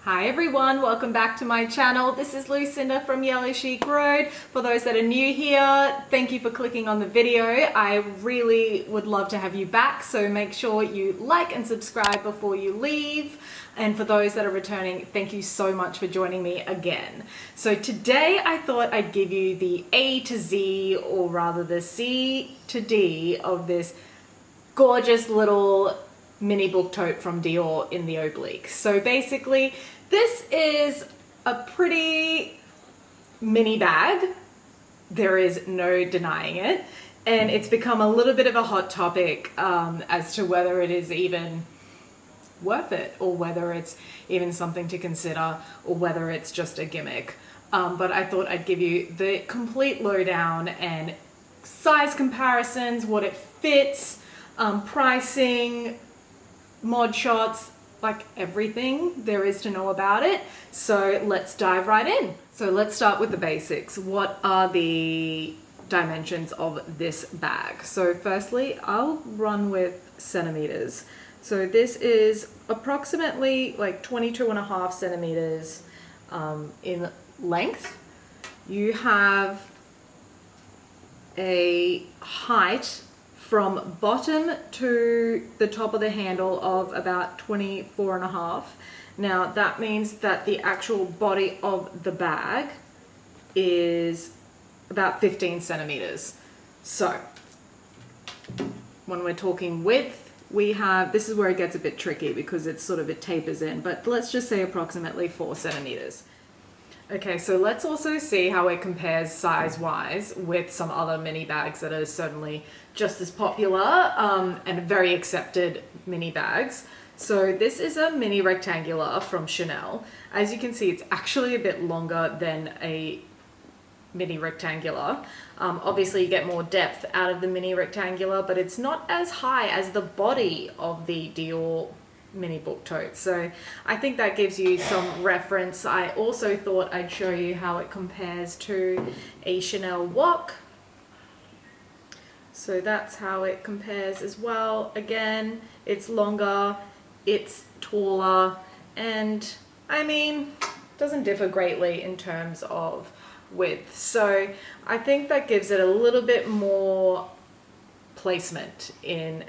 Hi everyone, welcome back to my channel. This is Lucinda from Yellowchicroad. For those that are new here, thank you for clicking on the video. I really would love to have you back, so make sure you like and subscribe before you leave. And for those that are returning, thank you so much for joining me again. So today I thought I'd give you the A to Z, or rather the C to D of this gorgeous little mini book tote from Dior in the Oblique. So basically, this is a pretty mini bag. There is no denying it. And it's become a little bit of a hot topic as to whether it is even worth it, or whether it's even something to consider, or whether it's just a gimmick. But I thought I'd give you the complete lowdown and size comparisons, what it fits, pricing, mod shots, like everything there is to know about it. So let's dive right in. So let's start with the basics. What are the dimensions of this bag? So firstly, I'll run with centimeters. So this is approximately like 22.5 centimeters in length. You have a height from bottom to the top of the handle of about 24.5. Now that means that the actual body of the bag is about 15 centimeters. So when we're talking width, we have, this is where it gets a bit tricky because it's sort of, it tapers in, but let's just say approximately 4 centimeters. Okay, so let's also see how it compares size-wise with some other mini bags that are certainly just as popular and very accepted mini bags. So this is a mini rectangular from Chanel. As you can see, it's actually a bit longer than a mini rectangular. Obviously you get more depth out of the mini rectangular, but it's not as high as the body of the Dior mini book tote. So I think that gives you some reference. I also thought I'd show you how it compares to a Chanel wok. So that's how it compares as well. Again, it's longer, it's taller, and I mean, doesn't differ greatly in terms of width. So I think that gives it a little bit more placement in.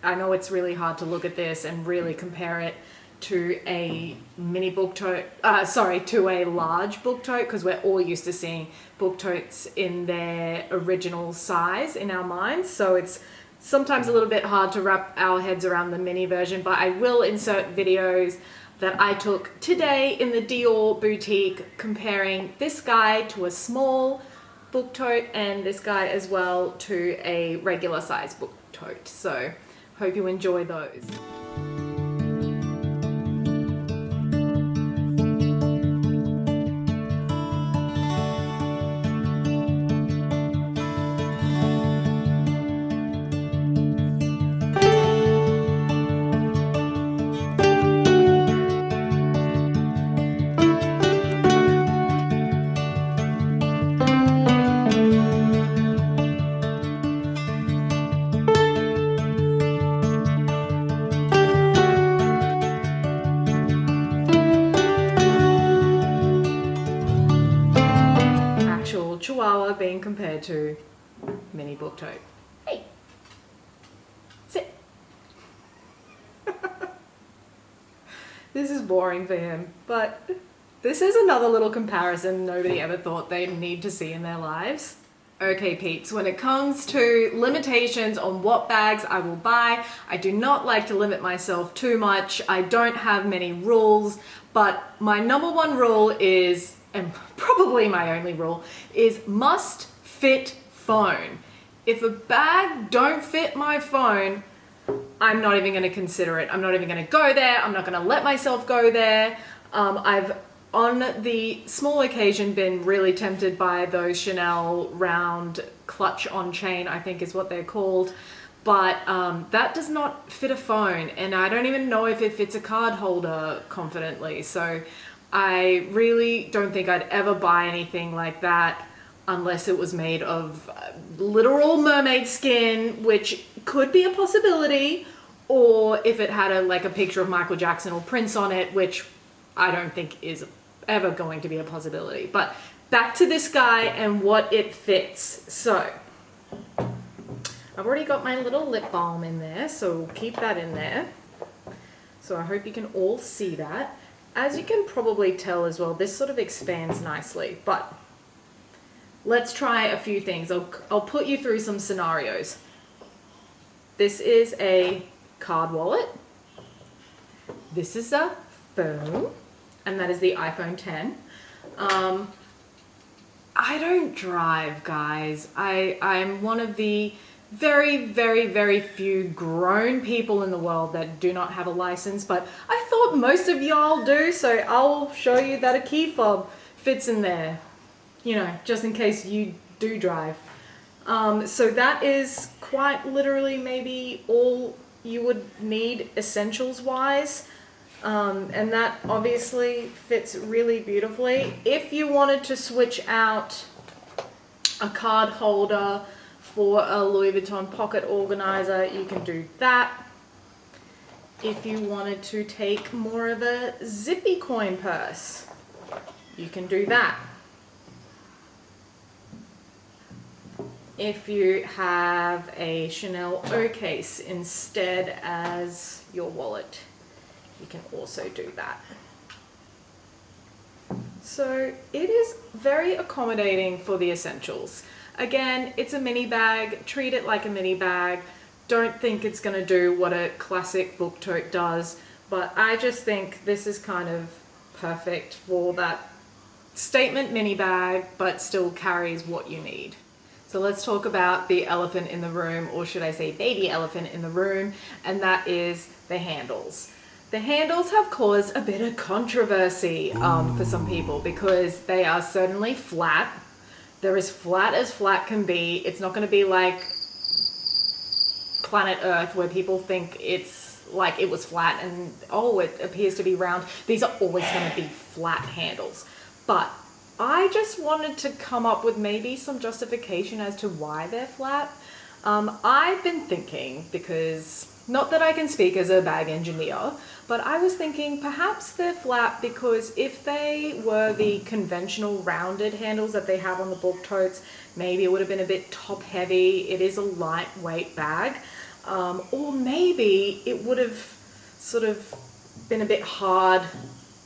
I know it's really hard to look at this and really compare it to a mini book tote, to a large book tote, because we're all used to seeing book totes in their original size in our minds. So it's sometimes a little bit hard to wrap our heads around the mini version, but I will insert videos that I took today in the Dior boutique comparing this guy to a small book tote and this guy as well to a regular size book tote. So hope you enjoy those. Chihuahua being compared to mini book tote. Hey, sit. This is boring for him, but this is another little comparison nobody ever thought they'd need to see in their lives. Okay peeps, when it comes to limitations on what bags I will buy, I do not like to limit myself too much. I don't have many rules, but my number one rule is, and probably my only rule, is must fit phone. If a bag don't fit my phone, I'm not even going to consider it. I'm not even going to go there. I'm not going to let myself go there. I've on the small occasion been really tempted by those Chanel round clutch on chain, I think is what they're called, but that does not fit a phone, and I don't even know if it fits a card holder confidently. So I really don't think I'd ever buy anything like that unless it was made of literal mermaid skin, which could be a possibility, or if it had a picture of Michael Jackson or Prince on it, which I don't think is ever going to be a possibility. But back to this guy and what it fits. So I've already got my little lip balm in there, so we'll keep that in there. So I hope you can all see that. As you can probably tell as well, this sort of expands nicely, but let's try a few things. I'll put you through some scenarios. This is a card wallet. This is a phone, and that is the iPhone 10. I don't drive, guys. I'm one of the very, very, very few grown people in the world that do not have a license, but I thought most of y'all do, so I'll show you that a key fob fits in there, you know, just in case you do drive. So that is quite literally maybe all you would need essentials wise. And that obviously fits really beautifully. If you wanted to switch out a card holder for a Louis Vuitton pocket organizer, you can do that. If you wanted to take more of a zippy coin purse, you can do that. If you have a Chanel O case instead as your wallet, you can also do that. So it is very accommodating for the essentials. Again, it's a mini bag. Treat it like a mini bag. Don't think it's going to do what a classic book tote does, but I just think this is kind of perfect for that statement mini bag, but still carries what you need. So let's talk about the elephant in the room, or should I say baby elephant in the room, and that is the handles. The handles have caused a bit of controversy for some people because they are certainly flat. They're as flat can be. It's not going to be like planet Earth where people think it's like it was flat and oh, it appears to be round. These are always going to be flat handles. But I just wanted to come up with maybe some justification as to why they're flat. I've been thinking, because not that I can speak as a bag engineer, but I was thinking perhaps they're flat because if they were the conventional rounded handles that they have on the book totes, maybe it would have been a bit top heavy. It is a lightweight bag. Or maybe it would have sort of been a bit hard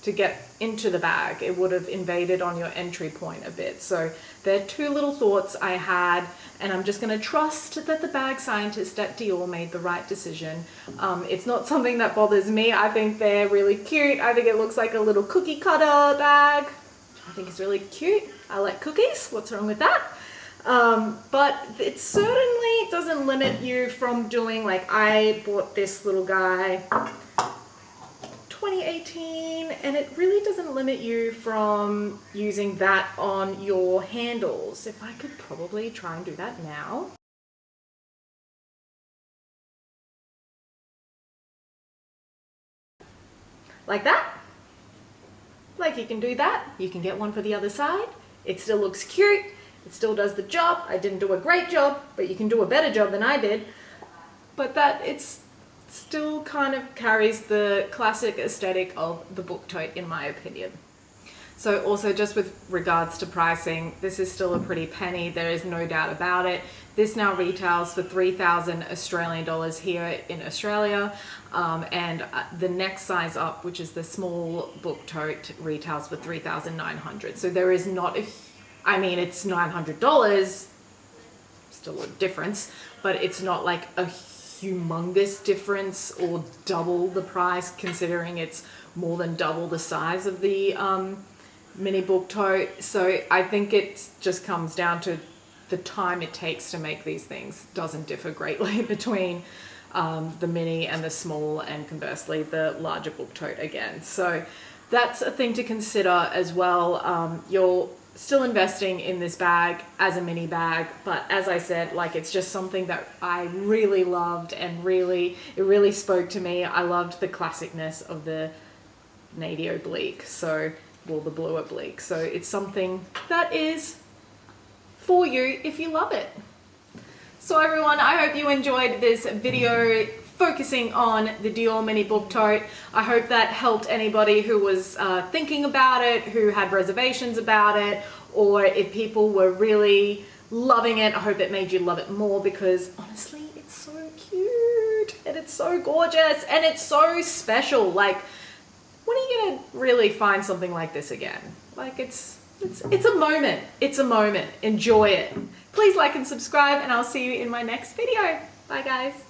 to get into the bag. It would have invaded on your entry point a bit. So there are two little thoughts I had, and I'm just going to trust that the bag scientist at Dior made the right decision. It's not something that bothers me. I think they're really cute. I think it looks like a little cookie cutter bag. I think it's really cute. I like cookies. What's wrong with that? But it certainly doesn't limit you from doing, like, I bought this little guy 2018, and it really doesn't limit you from using that on your handles. If I could probably try and do that now. Like that. Like, you can do that. You can get one for the other side. It still looks cute. It still does the job. I didn't do a great job, but you can do a better job than I did. But that it's still kind of carries the classic aesthetic of the book tote, in my opinion. So also, just with regards to pricing, this is still a pretty penny. There is no doubt about it. This now retails for 3,000 Australian dollars here in Australia. And the next size up, which is the small book tote, retails for 3,900. So there is not a, I mean, it's $900, still a difference, but it's not like a humongous difference or double the price, considering it's more than double the size of the mini book tote. So I think it just comes down to the time it takes to make these things doesn't differ greatly between the mini and the small, and conversely the larger book tote again. So that's a thing to consider as well. You're still investing in this bag as a mini bag, but as I said, like, it's just something that I really loved, and it really spoke to me. I loved the classicness of the navy oblique, so, well, the blue oblique. So it's something that is for you if you love it. So everyone, I hope you enjoyed this video focusing on the Dior Mini Book Tote. I hope that helped anybody who was thinking about it, who had reservations about it, or if people were really loving it. I hope it made you love it more, because honestly, it's so cute and it's so gorgeous and it's so special. Like, when are you gonna really find something like this again? Like, it's a moment. It's a moment. Enjoy it. Please like and subscribe, and I'll see you in my next video. Bye guys.